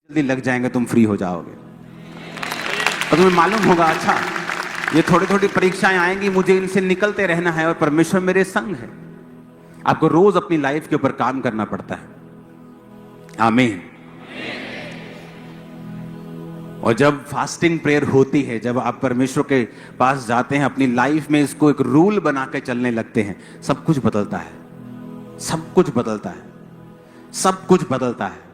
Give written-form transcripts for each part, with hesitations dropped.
जल्दी लग जाएंगे, तुम फ्री हो जाओगे। और तुम्हें मालूम होगा, अच्छा ये थोड़ी थोड़ी परीक्षाएं आएंगी, मुझे इनसे निकलते रहना है और परमेश्वर मेरे संग है। आपको रोज अपनी लाइफ के ऊपर काम करना पड़ता है। आमीन। और जब फास्टिंग प्रेयर होती है, जब आप परमेश्वर के पास जाते हैं, अपनी लाइफ में इसको एक रूल बना के चलने लगते हैं, सब कुछ बदलता है। सब कुछ बदलता है। सब कुछ बदलता है।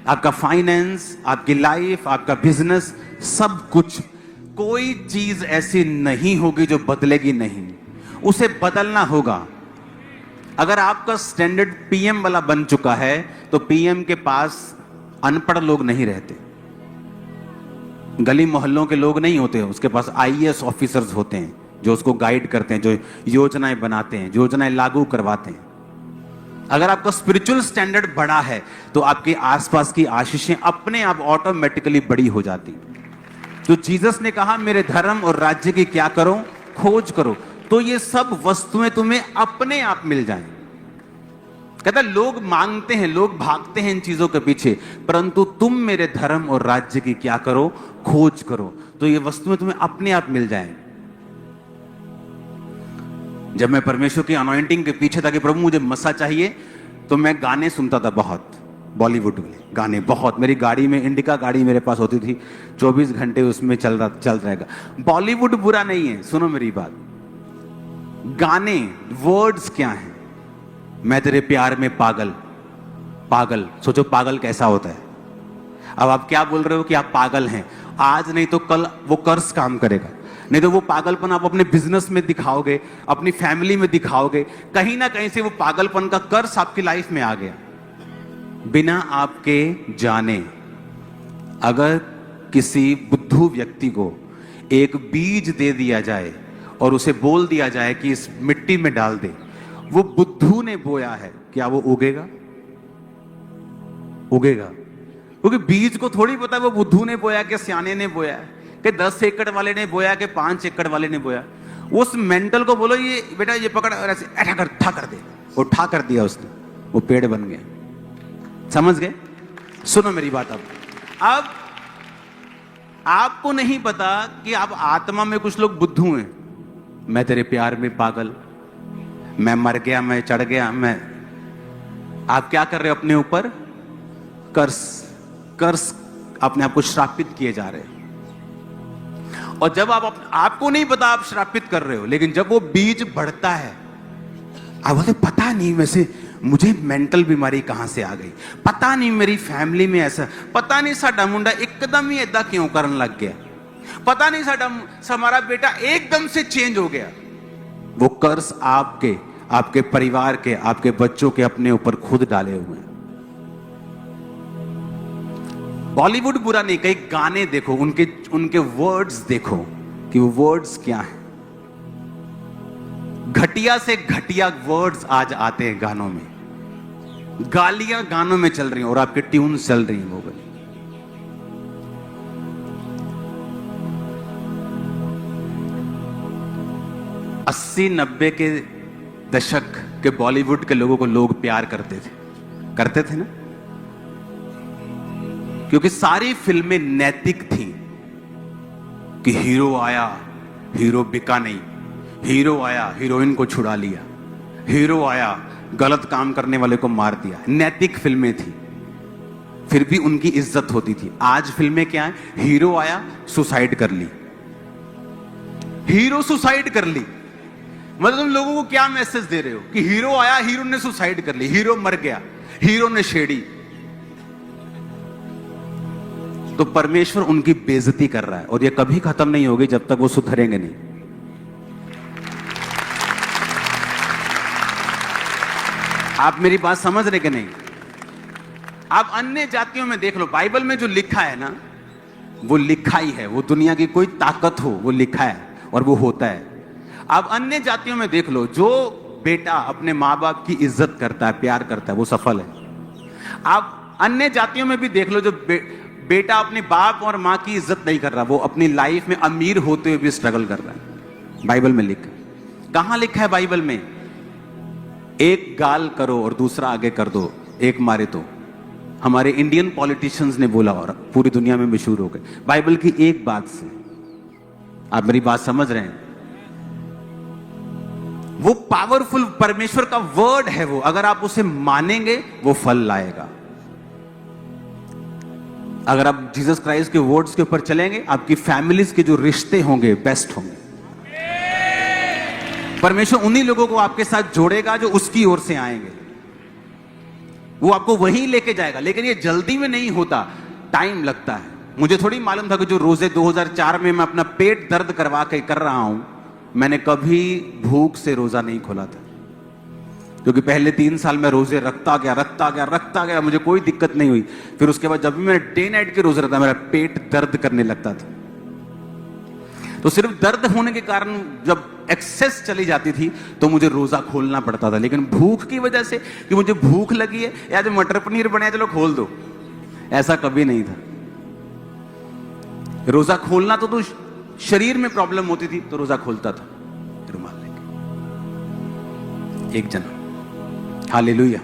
आपका फाइनेंस, आपकी लाइफ, आपका बिजनेस, सब कुछ। कोई चीज ऐसी नहीं होगी जो बदलेगी नहीं, उसे बदलना होगा। अगर आपका स्टैंडर्ड पीएम वाला बन चुका है, तो पीएम के पास अनपढ़ लोग नहीं रहते, गली मोहल्लों के लोग नहीं होते, उसके पास आईएएस ऑफिसर्स होते हैं जो उसको गाइड करते हैं, जो योजनाएं बनाते हैं, योजनाएं लागू करवाते हैं। अगर आपका स्पिरिचुअल स्टैंडर्ड बड़ा है, तो आपके आसपास की आशीषें अपने आप ऑटोमेटिकली बड़ी हो जाती। तो जीसस ने कहा, मेरे धर्म और राज्य की क्या करो? खोज करो, तो ये सब वस्तुएं तुम्हें अपने आप मिल जाएं। कहता लोग मांगते हैं, लोग भागते हैं इन चीजों के पीछे, परंतु तुम मेरे धर्म और राज्य की क्या करो? खोज करो, तो ये वस्तुएं तुम्हें अपने आप मिल जाएं। जब मैं परमेश्वर की अनॉइंटिंग के पीछे था कि प्रभु मुझे मसा चाहिए, तो मैं गाने सुनता था, बहुत बॉलीवुड में गाने, बहुत। मेरी गाड़ी में, इंडिका गाड़ी मेरे पास होती थी, 24 घंटे उसमें चल रहेगा। बॉलीवुड बुरा नहीं है, सुनो मेरी बात। गाने, वर्ड्स क्या हैं? मैं तेरे प्यार में पागल। पागल, सोचो पागल कैसा होता है। अब आप क्या बोल रहे हो कि आप पागल हैं, आज नहीं तो कल वो कर्स काम करेगा। नहीं तो वो पागलपन आप अपने बिजनेस में दिखाओगे, अपनी फैमिली में दिखाओगे, कहीं ना कहीं से वो पागलपन का कर्स आपकी लाइफ में आ गया, बिना आपके जाने। अगर किसी बुद्धू व्यक्ति को एक बीज दे दिया जाए और उसे बोल दिया जाए कि इस मिट्टी में डाल दे, वो बुद्धू ने बोया है, क्या वो उगेगा? उगेगा? क्योंकि बीज को थोड़ी पता वो बुद्धू ने बोया कि सियाने ने बोया है, कि 10 एकड़ वाले ने बोया कि 5 एकड़ वाले ने बोया। उस मेंटल को बोलो, ये बेटा ये पकड़ और ऐसे ऐठा कर, ठा कर दे। वो ठा कर दिया उसने, वो पेड़ बन गया। समझ गए? सुनो मेरी बात। अब आपको नहीं पता कि आप आत्मा में कुछ लोग बुद्धू हैं। मैं तेरे प्यार में पागल, मैं मर गया, मैं चढ़ गया, मैं। आप क्या कर रहे हो? अपने ऊपर कर्स अपने आप को श्रापित किए जा रहे हैं। और जब आपको नहीं पता आप श्रापित कर रहे हो, लेकिन जब वो बीज बढ़ता है, आप बोलते पता नहीं वैसे मुझे मेंटल बीमारी कहां से आ गई, पता नहीं मेरी फैमिली में ऐसा, पता नहीं साडा मुंडा एकदम ही ऐदा क्यों करन लग गया, पता नहीं हमारा बेटा एकदम से चेंज हो गया। वो कर्स आपके परिवार के, आपके बच्चों के अपने ऊपर खुद डाले हुए हैं। बॉलीवुड बुरा नहीं, कई गाने देखो, उनके वर्ड्स देखो कि वो वर्ड्स क्या हैं। घटिया से घटिया वर्ड्स आज आते हैं गानों में, गालियां गानों में चल रही हैं और आपके ट्यून चल रही हैं वो वाली। अस्सी 90 के दशक के बॉलीवुड के लोगों को लोग प्यार करते थे ना, क्योंकि सारी फिल्में नैतिक थी कि हीरो आया, हीरो बिका नहीं, हीरो आया हीरोइन को छुड़ा लिया, हीरो आया गलत काम करने वाले को मार दिया। नैतिक फिल्में थी, फिर भी उनकी इज्जत होती थी। आज फिल्में क्या है? हीरो आया, सुसाइड कर ली, हीरो सुसाइड कर ली। मतलब तुम लोगों को क्या मैसेज दे रहे हो कि हीरो आया, हीरो ने सुसाइड कर ली, हीरो मर गया, हीरो ने छेड़ी। तो परमेश्वर उनकी बेइज्जती कर रहा है, और ये कभी खत्म नहीं होगी जब तक वो सुधरेंगे नहीं। आप मेरी बात समझ रहे कि नहीं? आप अन्य जातियों में देख लो, बाइबल में जो लिखा है ना, वो लिखा ही है, वो दुनिया की कोई ताकत हो, वो लिखा है और वो होता है। आप अन्य जातियों में देख लो, जो बेटा अपने माँ बाप की इज्जत करता है, प्यार करता है, वो सफल है। आप अन्य जातियों में भी देख लो, जो बेटा अपने बाप और माँ की इज्जत नहीं कर रहा, वो अपनी लाइफ में अमीर होते हुए भी स्ट्रगल कर रहा है। बाइबल में लिखा है। कहां लिखा है बाइबल में? एक गाल करो और दूसरा आगे कर दो, एक मारे तो हमारे इंडियन पॉलिटिशियंस ने बोला और पूरी दुनिया में मशहूर हो गए बाइबल की एक बात से। आप मेरी बात समझ रहे हैं? वो पावरफुल परमेश्वर का वर्ड है वो, अगर आप उसे मानेंगे वो फल लाएगा। अगर आप जीसस क्राइस्ट के वर्ड्स के ऊपर चलेंगे, आपकी फैमिलीज के जो रिश्ते होंगे बेस्ट होंगे। परमेश्वर उन्हीं लोगों को आपके साथ जोड़ेगा जो उसकी ओर से आएंगे, वो आपको वहीं लेके जाएगा। लेकिन ये जल्दी में नहीं होता, टाइम लगता है। मुझे थोड़ी मालूम था कि जो रोजे 2004 में मैं अपना पेट दर्द करवा के कर रहा हूं, मैंने कभी भूख से रोजा नहीं खोला था, क्योंकि पहले 3 साल में रोजे रखता गया, मुझे कोई दिक्कत नहीं हुई। फिर उसके बाद जब भी मैं डे नाइट के रोजे रखता, मेरा पेट दर्द करने लगता था। तो सिर्फ दर्द होने के कारण जब एक्सेस चली जाती थी तो मुझे रोजा खोलना पड़ता था। लेकिन भूख की वजह से, कि मुझे भूख लगी है या जो मटर पनीर बने चलो खोल दो, ऐसा कभी नहीं था। रोजा खोलना तो शरीर में प्रॉब्लम होती थी तो रोजा खोलता था रुमाल लेके। एक जना, हालेलुया।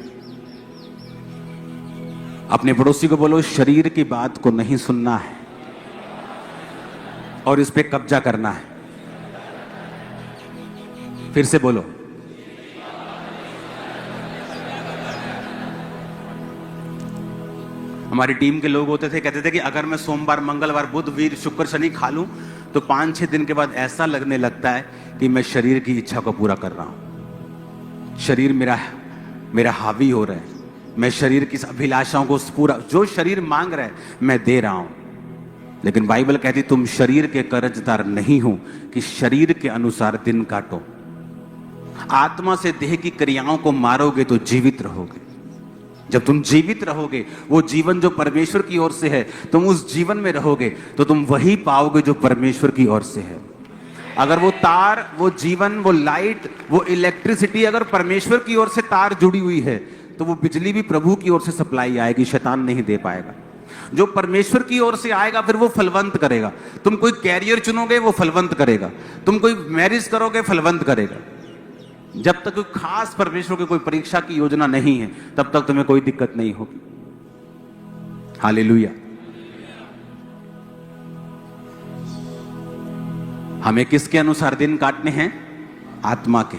अपने पड़ोसी को बोलो, शरीर की बात को नहीं सुनना है और इस पे कब्जा करना है। फिर से बोलो, हमारी टीम के लोग होते थे, कहते थे कि अगर मैं सोमवार, मंगलवार, बुध, वीर, शुक्र, शनि खा लूं तो 5-6 दिन के बाद ऐसा लगने लगता है कि मैं शरीर की इच्छा को पूरा कर रहा हूं। शरीर मेरा हावी हो रहा है, मैं शरीर की अभिलाषाओं को पूरा, जो शरीर मांग रहा है मैं दे रहा हूं। लेकिन बाइबल कहती तुम शरीर के कर्जदार नहीं हो कि शरीर के अनुसार दिन काटो। आत्मा से देह की क्रियाओं को मारोगे तो जीवित रहोगे। जब तुम जीवित रहोगे, वो जीवन जो परमेश्वर की ओर से है, तुम उस जीवन में रहोगे तो तुम वही पाओगे जो परमेश्वर की ओर से है। अगर वो तार, वो जीवन, वो लाइट, वो इलेक्ट्रिसिटी अगर परमेश्वर की ओर से तार जुड़ी हुई है तो वो बिजली भी प्रभु की ओर से सप्लाई आएगी, शैतान नहीं दे पाएगा। जो परमेश्वर की ओर से आएगा फिर वो फलवंत करेगा। तुम कोई कैरियर चुनोगे वो फलवंत करेगा, तुम कोई मैरिज करोगे फलवंत करेगा। जब तक कोई खास परमेश्वर की कोई परीक्षा की योजना नहीं है तब तक तुम्हें कोई दिक्कत नहीं होगी। हालेलुया। हमें किसके अनुसार दिन काटने हैं? आत्मा के।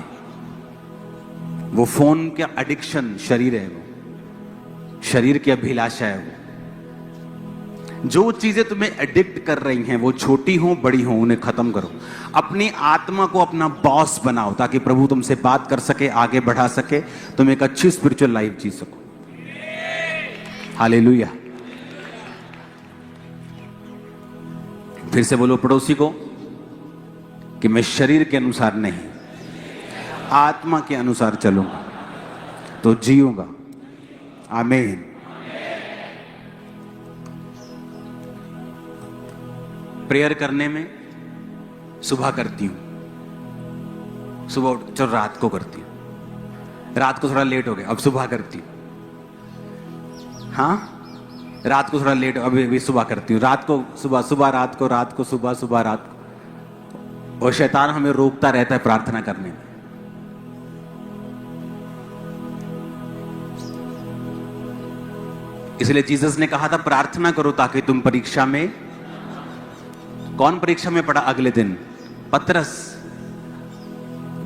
वो फोन का एडिक्शन शरीर है, वो शरीर की अभिलाषा है। वो जो चीजें तुम्हें एडिक्ट कर रही हैं, वो छोटी हो बड़ी हो, उन्हें खत्म करो। अपनी आत्मा को अपना बॉस बनाओ ताकि प्रभु तुमसे बात कर सके, आगे बढ़ा सके, तुम एक अच्छी स्पिरिचुअल लाइफ जी सको। हालेलुया। फिर से बोलो पड़ोसी को कि मैं शरीर के अनुसार नहीं, आत्मा के अनुसार चलूंगा तो जीऊंगा। आमीन। प्रेयर करने में सुबह करती हूं, सुबह उठ चलो रात को करती हूं, रात को थोड़ा लेट हो गया अब सुबह करती हूं। हाँ, रात को थोड़ा लेट, अभी सुबह करती हूँ। रात को सुबह, सुबह रात को, रात को सुबह, सुबह रात को। और शैतान हमें रोकता रहता है प्रार्थना करने में। इसलिए जीसस ने कहा था प्रार्थना करो ताकि तुम परीक्षा में, कौन परीक्षा में पड़ा अगले दिन? पतरस।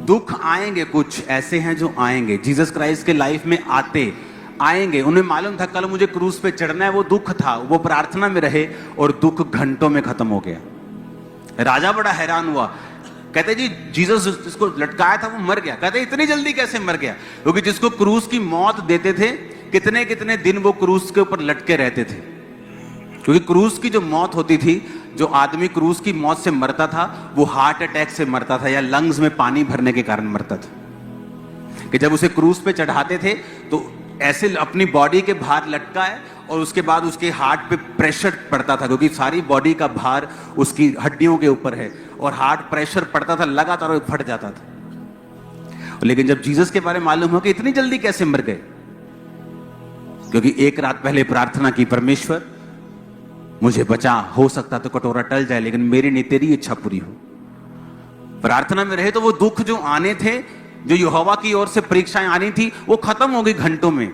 दुख आएंगे, कुछ ऐसे हैं जो आएंगे, जीसस क्राइस्ट के लाइफ में आते आएंगे। उन्हें मालूम था कल मुझे क्रूस पे चढ़ना है, वो दुख था, वो प्रार्थना में रहे और दुख घंटों में खत्म हो गया। राजा बड़ा हैरान हुआ, कहते जी जीसस जिसको लटकाया था वो मर गया। कहते इतनी जल्दी कैसे मर गया? क्योंकि जिसको क्रूस की मौत देते थे कितने कितने दिन वो क्रूस के ऊपर लटके रहते थे। क्योंकि क्रूस की जो मौत होती थी, जो आदमी क्रूस की मौत से मरता था वो हार्ट अटैक से मरता था या लंग्स में पानी भरने के कारण मरता था। कि जब उसे क्रूस पे चढ़ाते थे तो ऐसे अपनी बॉडी के भार लटका है और उसके बाद उसके हार्ट पे प्रेशर पड़ता था, क्योंकि सारी बॉडी का भार उसकी हड्डियों के ऊपर है और हार्ट प्रेशर पड़ता था लगातार और फट जाता था। लेकिन जब जीसस के बारे में मालूम हो कि इतनी जल्दी कैसे मर गए, क्योंकि एक रात पहले प्रार्थना की, परमेश्वर मुझे बचा, हो सकता तो कटोरा टल जाए लेकिन मेरी नहीं तेरी इच्छा पूरी हो। प्रार्थना में रहे तो वो दुख जो आने थे, जो यहोवा की ओर से परीक्षाएं आनी थी, वो खत्म हो गई घंटों में।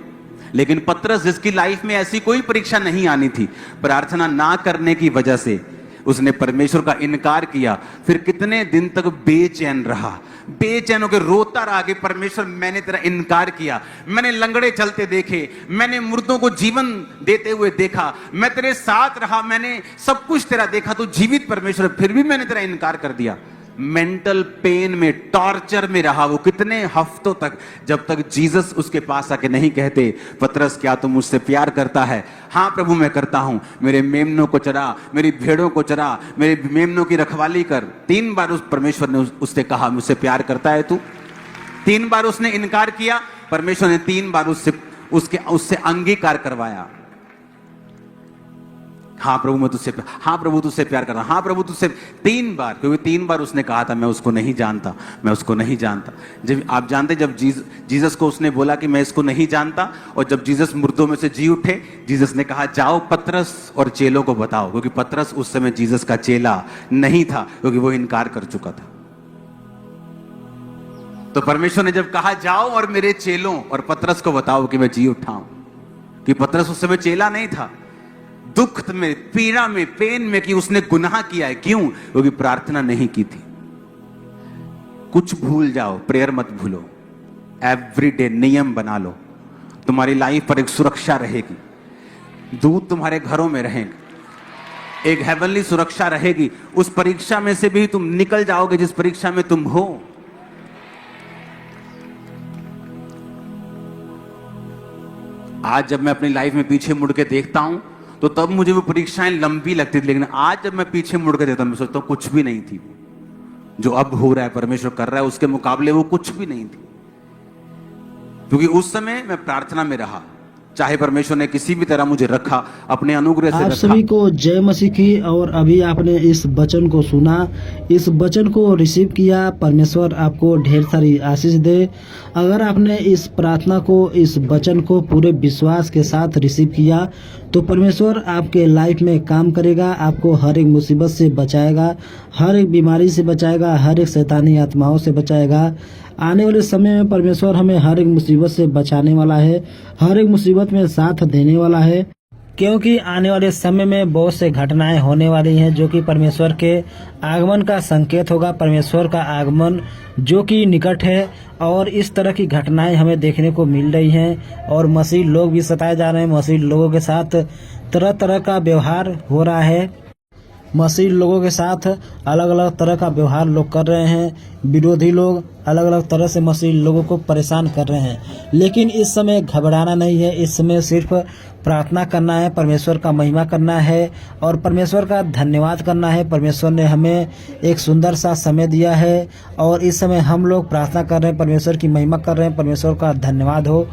लेकिन पतरस, जिसकी लाइफ में ऐसी कोई परीक्षा नहीं आनी थी, प्रार्थना ना करने की वजह से उसने परमेश्वर का इनकार किया। फिर कितने दिन तक बेचैन रहा, बेचैन होकर रोता रहा कि परमेश्वर, मैंने तेरा इनकार किया, मैंने लंगड़े चलते देखे, मैंने मुर्दों को जीवन देते हुए देखा, मैं तेरे साथ रहा, मैंने सब कुछ तेरा देखा, तो जीवित परमेश्वर, फिर भी मैंने तेरा इनकार कर दिया। मेंटल पेन में, टॉर्चर में रहा वो कितने हफ्तों तक, जब तक जीसस उसके पास आके नहीं कहते, पतरस क्या तू मुझसे प्यार करता है? हाँ प्रभु मैं करता हूं, मेरे मेमनों को चरा, मेरी भेड़ों को चरा, मेरे मेमनों की रखवाली कर। 3 बार उस परमेश्वर ने उससे कहा मुझसे प्यार करता है तू? 3 बार उसने इनकार किया, परमेश्वर ने 3 बार उससे अंगीकार करवाया। हाँ प्रभु मैं तुझसे, हाँ प्रभु तुझसे प्यार कर रहा, हाँ प्रभु तुझसे, 3 बार, क्योंकि 3 बार उसने कहा था मैं उसको नहीं जानता, मैं उसको नहीं जानता। जब आप जानते, जब जीसस को उसने बोला कि मैं इसको नहीं जानता, और जब जीसस मुर्दों में से जी उठे, जीसस ने कहा जाओ पतरस और चेलों को बताओ, क्योंकि पतरस उस समय जीसस का चेला नहीं था, क्योंकि वो इनकार कर चुका था। तो परमेश्वर ने जब कहा जाओ और मेरे चेलों और पतरस को बताओ कि मैं जी उठा हूं, कि पतरस उस समय चेला नहीं था, दुख में, पीड़ा में, पेन में, कि उसने गुनाह किया है। क्यों? क्योंकि प्रार्थना नहीं की थी। कुछ भूल जाओ, प्रेयर मत भूलो, एवरीडे नियम बना लो, तुम्हारी लाइफ पर एक सुरक्षा रहेगी, दूत तुम्हारे घरों में रहेंगे, एक हेवनली सुरक्षा रहेगी। उस परीक्षा में से भी तुम निकल जाओगे जिस परीक्षा में तुम हो। आज जब मैं अपनी लाइफ में पीछे मुड़ के देखता हूं, तो तब मुझे वो परीक्षाएं लंबी लगती थी, लेकिन आज जब मैं पीछे मुड़ के देखता हूं, मैं सोचता हूं कुछ भी नहीं थी। जो अब हो रहा है, परमेश्वर कर रहा है, उसके मुकाबले वो कुछ भी नहीं थी। क्योंकि उस समय मैं प्रार्थना में रहा, चाहे परमेश्वर ने किसी भी तरह मुझे रखा, अपने अनुग्रह से आप रखा। सभी को जय मसीह की। और अभी आपने इस वचन को सुना, इस वचन को रिसीव किया, परमेश्वर आपको ढेर सारी आशीष दे। अगर आपने इस प्रार्थना को, इस वचन को पूरे विश्वास के साथ रिसीव किया, तो परमेश्वर आपके लाइफ में काम करेगा, आपको हर एक मुसीबत से बचाएगा, हर एक बीमारी से बचाएगा, हर एक शैतानी आत्माओं से बचाएगा। आने वाले समय में परमेश्वर हमें हर एक मुसीबत से बचाने वाला है, हर एक मुसीबत में साथ देने वाला है, क्योंकि आने वाले समय में बहुत से घटनाएं होने वाली हैं जो कि परमेश्वर के आगमन का संकेत होगा। परमेश्वर का आगमन जो कि निकट है, और इस तरह की घटनाएं हमें देखने को मिल रही हैं। और मसीह लोग भी सताए जा रहे हैं, मसीह लोगों के साथ तरह तरह का व्यवहार हो रहा है, मसीह लोगों के साथ अलग अलग तरह का व्यवहार लोग कर रहे हैं। विरोधी लोग अलग अलग तरह से मसीह लोगों को परेशान कर रहे हैं। लेकिन इस समय घबराना नहीं है, इस समय सिर्फ प्रार्थना करना है, परमेश्वर का महिमा करना है और परमेश्वर का धन्यवाद करना है। परमेश्वर ने हमें एक सुंदर सा समय दिया है और इस समय हम लोग प्रार्थना कर रहे हैं, परमेश्वर की महिमा कर रहे हैं, परमेश्वर का धन्यवाद हो।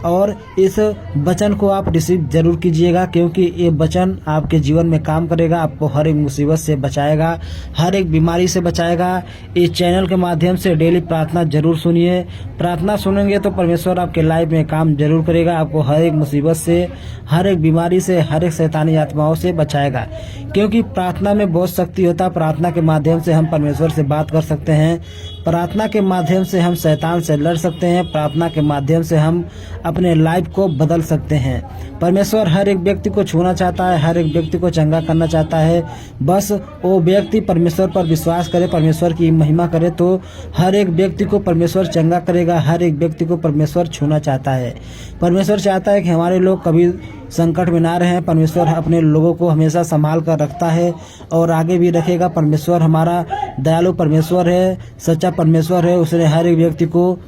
और इस वचन को आप रिसीव जरूर कीजिएगा, क्योंकि ये वचन आपके जीवन में काम करेगा, आपको हर एक मुसीबत से बचाएगा, हर एक बीमारी से बचाएगा। इस चैनल के माध्यम से डेली प्रार्थना जरूर सुनिए। प्रार्थना सुनेंगे तो परमेश्वर आपके लाइफ में काम जरूर करेगा, आपको हर एक मुसीबत से, हर एक बीमारी से, हर एक शैतानी आत्माओं से बचाएगा। क्योंकि प्रार्थना में बहुत शक्ति होता है। प्रार्थना के माध्यम से हम परमेश्वर से बात कर सकते हैं, प्रार्थना के माध्यम से हम शैतान से लड़ सकते हैं, प्रार्थना के माध्यम से हम अपने लाइफ को बदल सकते हैं। परमेश्वर हर एक व्यक्ति को छूना चाहता है, हर एक व्यक्ति को चंगा करना चाहता है। बस वो व्यक्ति परमेश्वर पर विश्वास करे, परमेश्वर की महिमा करे, तो हर एक व्यक्ति को परमेश्वर चंगा करेगा, हर एक व्यक्ति को परमेश्वर छूना चाहता है। परमेश्वर चाहता है कि हमारे लोग कभी संकट में ना रहें। परमेश्वर अपने लोगों को हमेशा संभाल कर रखता है और आगे भी रखेगा। परमेश्वर हमारा दयालु परमेश्वर है, सच्चा परमेश्वर है। उसने हर एक व्यक्ति को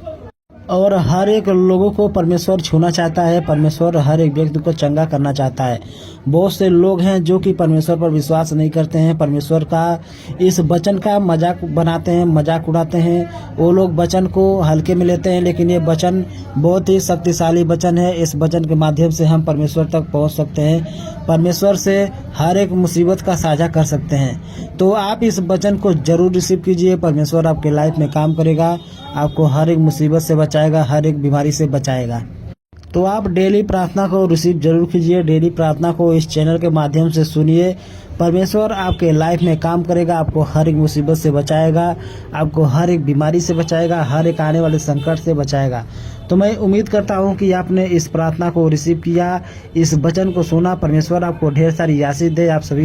और हर एक लोगों को परमेश्वर छूना चाहता है, परमेश्वर हर एक व्यक्ति को चंगा करना चाहता है। बहुत से लोग हैं जो कि परमेश्वर पर विश्वास नहीं करते हैं, परमेश्वर का इस वचन का मजाक बनाते हैं, मजाक उड़ाते हैं। वो लोग वचन को हल्के में लेते हैं, लेकिन ये वचन बहुत ही शक्तिशाली वचन है। इस वचन के माध्यम से हम परमेश्वर तक पहुंच सकते हैं, परमेश्वर से हर एक मुसीबत का साझा कर सकते हैं। तो आप इस वचन को जरूर रिसीव कीजिए। परमेश्वर आपके लाइफ में काम करेगा, आपको हर एक मुसीबत से बचाएगा, हर एक बीमारी से बचाएगा। तो आप डेली प्रार्थना को रिसीव जरूर कीजिए, डेली प्रार्थना को इस चैनल के माध्यम से सुनिए। परमेश्वर आपके लाइफ में काम करेगा, आपको हर एक मुसीबत से बचाएगा, आपको हर एक बीमारी से बचाएगा, हर एक आने वाले संकट से बचाएगा। तो मैं उम्मीद करता हूँ कि आपने इस प्रार्थना को रिसीव किया, इस वचन को सुना। परमेश्वर आपको ढेर सारी आशीष दे। आप सभी